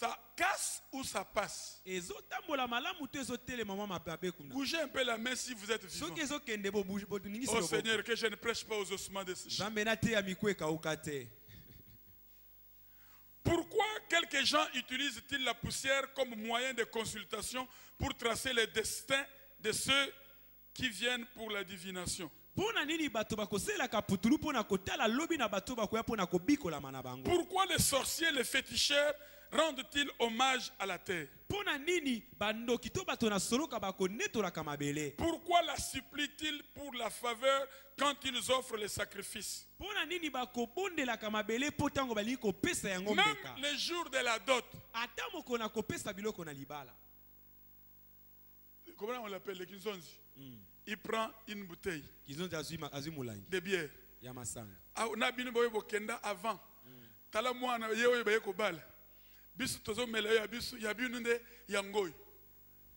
Ça casse ou ça passe? Bougez un peu la main si vous êtes vivant. Oh Seigneur, que je ne prêche pas aux ossements de ce chien. Pourquoi quelques gens utilisent-ils la poussière comme moyen de consultation pour tracer le destin de ceux qui viennent pour la divination? Pourquoi les sorciers, les féticheurs rendent-ils hommage à la terre? Pourquoi la supplient-ils pour la faveur quand ils offrent les sacrifices? Même les jours de la dot. Comment on l'appelle, les Kinzonzi? Il prend une bouteille de bière. Avant.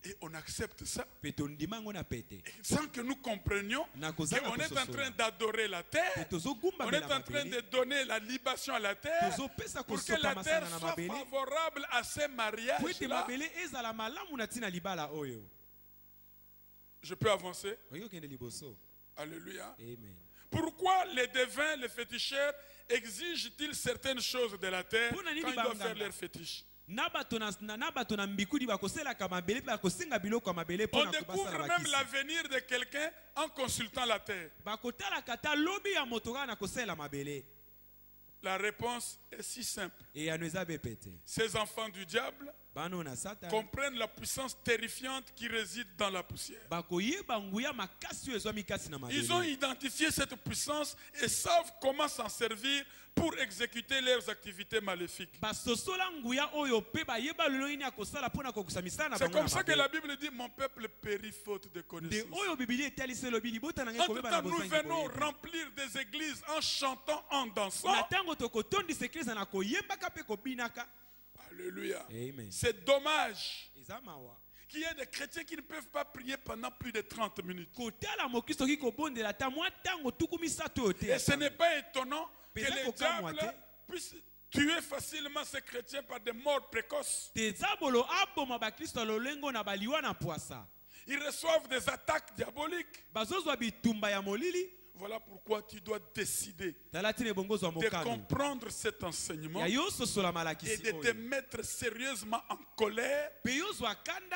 Et on accepte ça. Sans que nous comprenions qu'on est en train d'adorer la terre. On est en train de donner la libation à la terre pour que la terre soit favorable à ces mariages-là. Je peux avancer? Alléluia. Amen. Pourquoi les devins, les féticheurs exigent-ils certaines choses de la terre quand ils doivent faire leurs fétiches? On découvre même l'avenir de quelqu'un en consultant la terre. La réponse est si simple. Ces enfants du diable comprennent la puissance terrifiante qui réside dans la poussière. Ils ont identifié cette puissance et savent comment s'en servir pour exécuter leurs activités maléfiques. C'est comme ça que la Bible dit: mon peuple périt faute de connaissance. Entre-temps, nous venons remplir des églises en chantant, en dansant. Alléluia. C'est dommage qu'il y ait des chrétiens qui ne peuvent pas prier pendant plus de 30 minutes. Et ce n'est pas étonnant que les diables puissent tuer facilement ces chrétiens par des morts précoces. Ils reçoivent des attaques diaboliques. Voilà pourquoi tu dois décider de comprendre cet enseignement et de te mettre sérieusement en colère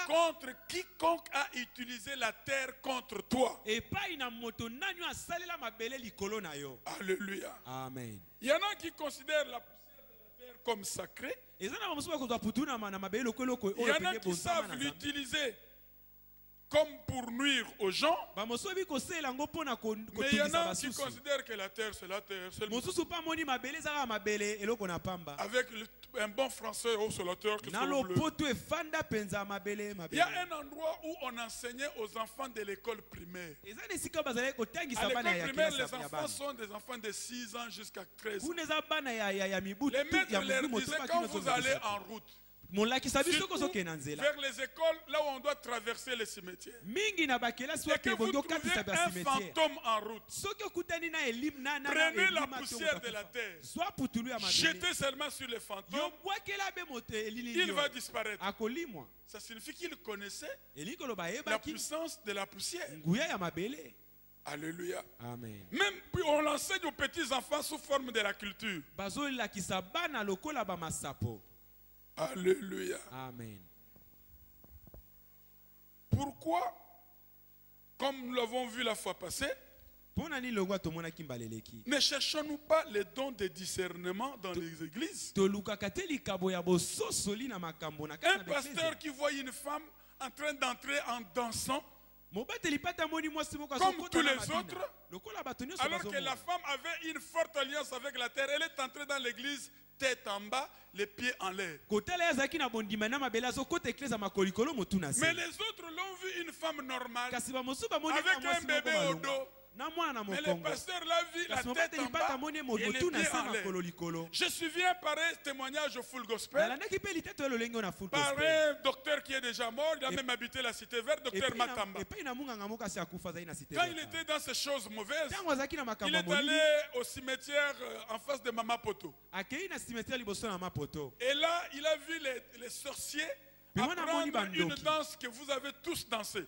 contre quiconque a utilisé la terre contre toi. Alléluia. Amen. Il y en a qui considèrent la poussière de la terre comme sacrée. Il y en a qui savent l'utiliser comme pour nuire aux gens. Mais il y en a qui considèrent que la terre, c'est la terre. Avec un bon français, oh, c'est la terre qui soit bleue. Il y a un endroit où on enseignait aux enfants de l'école primaire. À l'école primaire, les enfants sont des enfants de 6 ans jusqu'à 13 ans. Les maîtres leur disaient: quand vous allez en route, surtout vers les écoles, là où on doit traverser les cimetières, et que vous trouvez un fantôme en route, prenez la poussière de la terre, jetez seulement sur le fantôme, il va disparaître. Ça signifie qu'il connaissait la puissance de la poussière. Alléluia. Amen. Même puis on l'enseigne aux petits enfants sous forme de la culture. Alléluia. Amen. Pourquoi, comme nous l'avons vu la fois passée, ne cherchons-nous pas les dons de discernement dans les églises? Un pasteur qui voit une femme en train d'entrer en dansant comme tous les autres, alors que la femme avait une forte alliance avec la terre, elle est entrée dans l'église tête en bas, les pieds en l'air. Mais les autres l'ont vu une femme normale avec un bébé au dos. Mais le pasteur l'a vu la tête en bas et les pieds en l'air. Je suivi un pareil témoignage au Full Gospel par un docteur qui est déjà mort. Il a même habité la cité verte, docteur Matamba. Quand il était dans ces choses mauvaises, il est allé au cimetière en face de Mama Poto. Et là, il a vu les les sorciers apprendre une danse que vous avez tous dansé. Et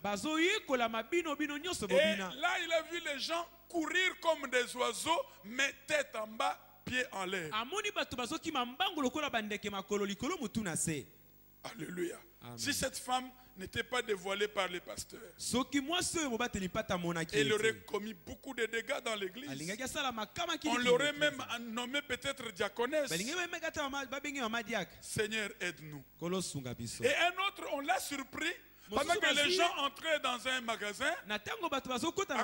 là, il a vu les gens courir comme des oiseaux, mais tête en bas, pieds en l'air. Alléluia. Amen. Si cette femme n'était pas dévoilée par les pasteurs, elle aurait commis beaucoup de dégâts dans l'église. On l'aurait même nommé peut-être diaconesse. Seigneur, aide-nous. Et un autre, on l'a surpris pendant que les gens entraient dans un magasin, à côté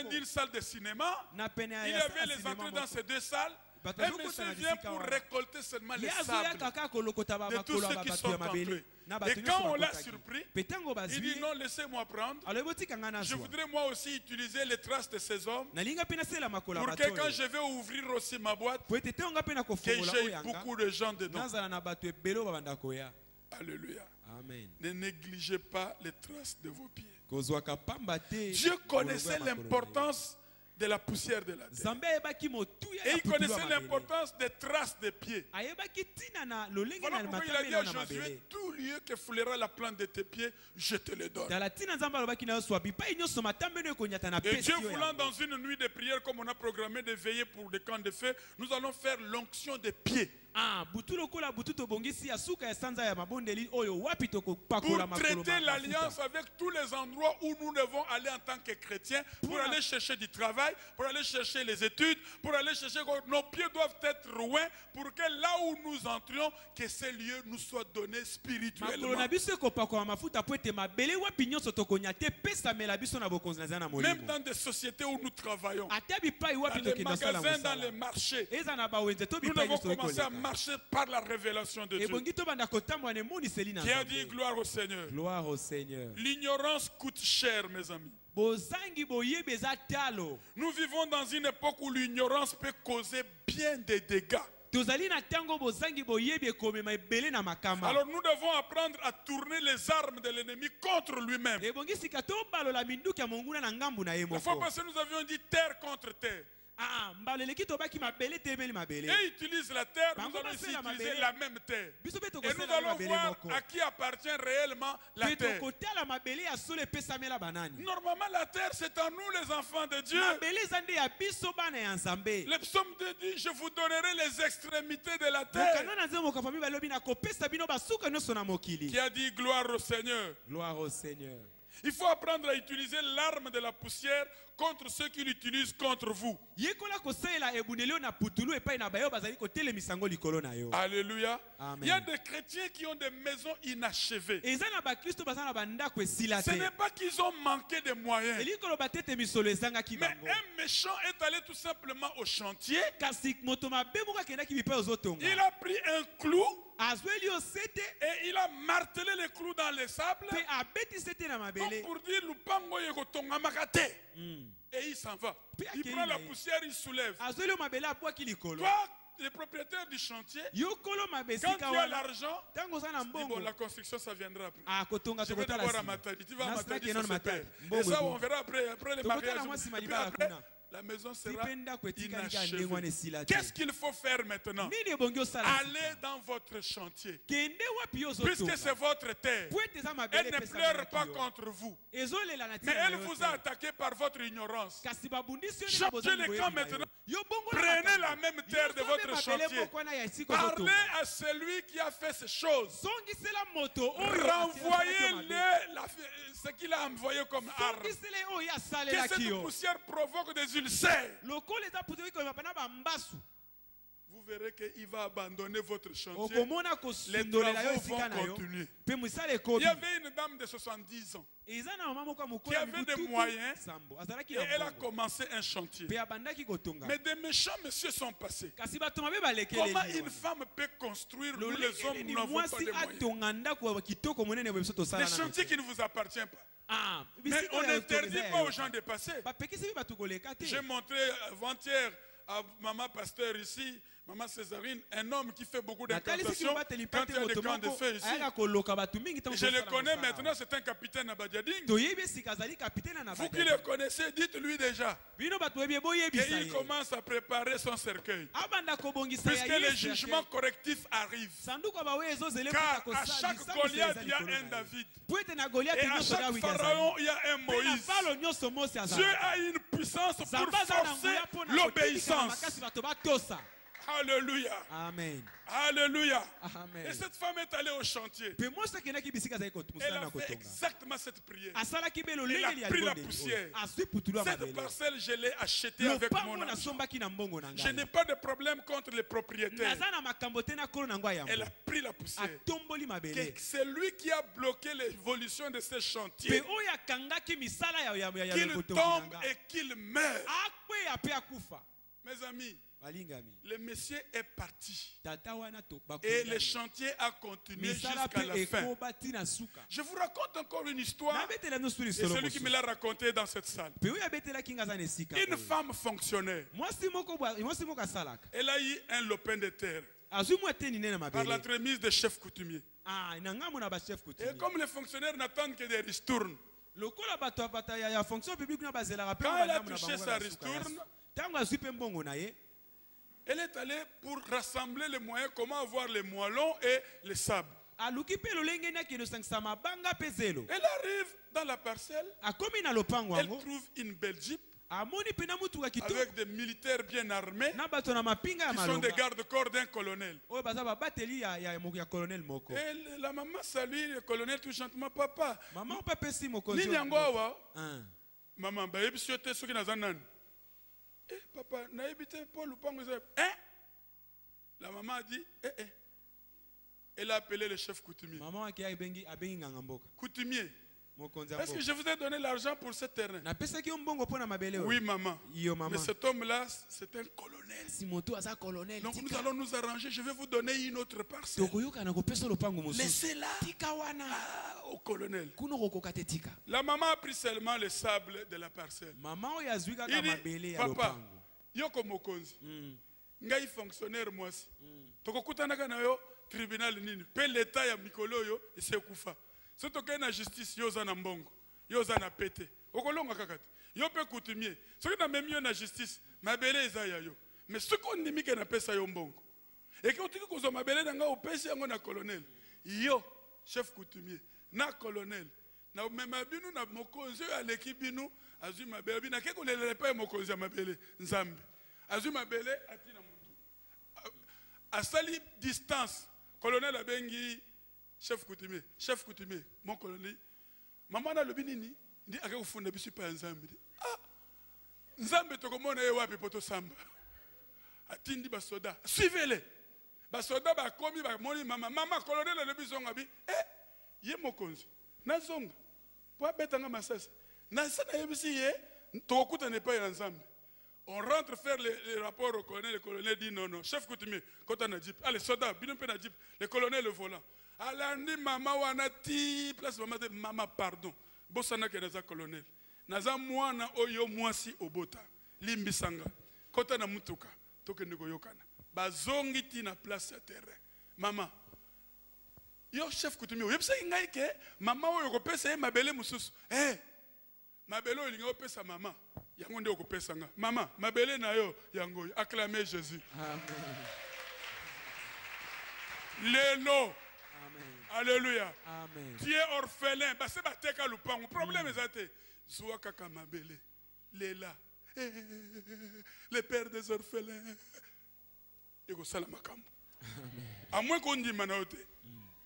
d'une salle de cinéma. Il y avait les entrées dans ces deux salles. Un monsieur vient pour récolter seulement les sables de tous ceux qui sont entrés. Et quand on l'a surpris, il dit non, laissez-moi prendre. Je voudrais moi aussi utiliser les traces de ces hommes pour que quand je vais ouvrir aussi ma boîte, que j'ai beaucoup de gens dedans. Alléluia. Amen. Ne négligez pas les traces de vos pieds. Dieu connaissait l'importance de la poussière de la terre. Et il connaissait l'importance des traces des pieds. Voilà pourquoi il a dit à Josué, tout lieu que foulera la plante de tes pieds, je te le donne. Et Dieu voulant, dans une nuit de prière, comme on a programmé de veiller pour des camps de feu, nous allons faire l'onction des pieds. Pour traiter l'alliance avec tous les endroits où nous devons aller en tant que chrétiens, pour aller chercher du travail, pour aller chercher les études, pour aller chercher... Nos pieds doivent être loin pour que là où nous entrions, que ces lieux nous soient donnés spirituellement. Même dans des sociétés où nous travaillons, dans les magasins, dans les marchés, nous devons commencer à marcher par la révélation de Dieu. Qui a dit gloire au Seigneur. Gloire au Seigneur. L'ignorance coûte cher, mes amis. Nous vivons dans une époque où l'ignorance peut causer bien des dégâts. Alors nous devons apprendre à tourner les armes de l'ennemi contre lui-même. La fois passée, nous avions dit terre contre terre. Et utilise la terre, nous allons ici utiliser la même terre. Et nous allons voir à qui appartient réellement la terre. Normalement, la terre, c'est à nous les enfants de Dieu. Le psaume dit, je vous donnerai les extrémités de la terre. Qui a dit gloire au Seigneur. Gloire au Seigneur. Il faut apprendre à utiliser l'arme de la poussière contre ceux qui l'utilisent contre vous. Alléluia. Amen. Il y a des chrétiens qui ont des maisons inachevées. Ce n'est pas qu'ils ont manqué de moyens. Mais un méchant est allé tout simplement au chantier. Il a pris un clou. Et il a martelé les clous dans les sables pour dire et il s'en va. Il prend la poussière, il soulève. Toi, le propriétaire du chantier, quand tu as l'argent, bon, la construction ça viendra après. Je vais d'abord à Matadi. Tu vas à Matadi, ça se perd. Et ça on verra après les mariages. Puis après, la maison sera inachevée. Qu'est-ce qu'il faut faire maintenant? Allez dans votre chantier. Puisque c'est votre terre. Elle ne pleure pas contre vous. Mais elle vous a attaqué par votre ignorance. Changez les camps maintenant. Prenez la même terre de votre chantier. Parlez à celui qui a fait ces choses. Renvoyez-le ce qu'il a envoyé comme arme. Que cette poussière provoque des ulcères. Vous verrez qu'il va abandonner votre chantier. Les travaux vont continuer. Il y avait une dame de 70 ans qui avait des moyens et elle a commencé un chantier. Mais des méchants messieurs sont passés. Comment une femme peut construire, nous les hommes, nous n'avons pas de moyens. Des chantiers qui ne vous appartiennent pas. Mais on n'interdit pas aux gens de passer. J'ai montré avant-hier à maman pasteur ici, Maman Césarine, un homme qui fait beaucoup d'incantations quand il y a des camps de feu ici. Je le connais maintenant, c'est un capitaine à Badiading. Vous qui le connaissez, dites-lui déjà qu'il commence à préparer son cercueil. Puisque les jugements correctifs arrivent. Car à chaque Goliath, il y a un David. Et à chaque Pharaon, il y a un Moïse. Dieu a une puissance pour forcer l'obéissance. Alléluia. Amen. Alléluia. Amen. Et cette femme est allée au chantier. Elle a fait exactement cette prière. Elle a pris la poussière. Cette parcelle, je l'ai achetée avec mon argent. Je n'ai pas de problème contre les propriétaires. Elle a pris la poussière. C'est lui qui a bloqué l'évolution de ce chantier. Qu'il tombe et qu'il meure. Mes amis, le Messie est parti et le chantier a continué jusqu'à la fin. Je vous raconte encore une histoire et celui qui me l'a raconté dans cette salle. Une femme fonctionnaire, elle a eu un lopin de terre par l'entremise des chefs coutumiers. Et comme les fonctionnaires n'attendent que des ristournes, quand elle a touché sa ristourne, elle est allée pour rassembler les moyens, comment avoir les moellons et les sables. Elle arrive dans la parcelle, elle trouve une belle jeep avec des militaires bien armés qui sont des gardes-corps d'un colonel. Et la maman salue le colonel tout gentiment. Papa, maman, papa, hein? La maman a dit, elle a appelé le chef coutumier. Coutumier, est-ce que je vous ai donné l'argent pour ce terrain? Oui, maman. Mais cet homme-là, c'est un colonel. Donc nous allons nous arranger. Je vais vous donner une autre parcelle. Laissez-la au colonel. La maman a pris seulement le sable de la parcelle. Il dit, papa, yoko mokonzi, ngai fonctionnaire mwasi. Tokokutanaka na yo tribunal nini. Pe l'état ya mikolo yo esekufa. Soto ke na justice yoza na mbongo, yoza na pete. Okolonga kakati. Yo pe coutumier. Soki na memi yo na justice, mabele eza ya yo. Mais soki ondimi ke na pesa yo mbongo. Et que otiki kozwa mabele na nga opesi yango na colonel. Yo chef coutumier na colonel. Na mema binu na mokonzi aleki binu azui mabele bina ke kolele pa mokonzi ya mabele nzambe. Azui mabele atina mutu. Asali distance. Colonel abengi chef coutumier, mon colonel. Maman a le binini, dit à quel fond de bisu pas nzambe. Ah, nzambe to komona e wapi poto samba. Atindi basoda, suivez-les. Basoda ba komi ba moni mama colonel le bizonga bi. Ye mokonzi. Na zonga. Po betanga masasi. Na sana yebisi ye to kuta ne pas nzambe. On rentre faire les rapports au colonel. Le colonel dit non. Chef coutumier, quand on a dit, allez, soldat, bien on a dit, le colonel le volant. Alors, on dit, maman, on a dit, place maman, maman, pardon. Bossana qui est dans colonel. Naza mwana oyo mwasi obota. Limbisanga. Quand on a mutuka, toke negoyokana. Bazongi ti na place à terrain. Maman. Yo chef coutumier, vous savez que maman oyo ko pesa mabele mususu. Mabele oyo linga pesa maman. Yango nde okopesa nga. Maman, mabele na yo yango. Acclamez Jésus. Amen. Lelo. Amen. Alléluia. Amen. Tu es orphelin. Bah c'est bateka lupango. Problème est Zoua kaka mabele. Lela. Les pères des orphelins. Ego salamakambo. Amen. À moins qu'on dit manaote.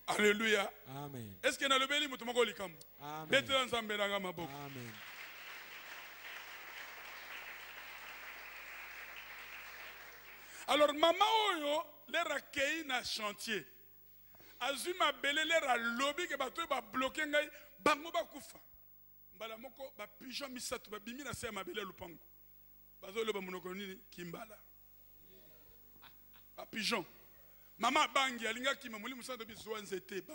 Alléluia. Amen. Est-ce qu'il y a le béni mutumoko likambo? Amen. Betela nzambe nanga maboko. Amen. Alors maman oyo leur accueilli na chantier. Azuma belé leur a lobby que bato ba bloquer ngai bango ba kufa. Mbala moko ba pigeon misatu ba bimi na se mabele lupango. Bazo le ba monoko nini kimbala. Ba pigeon. Mama bangi alinga ki mamuli musando bizwa nzete ba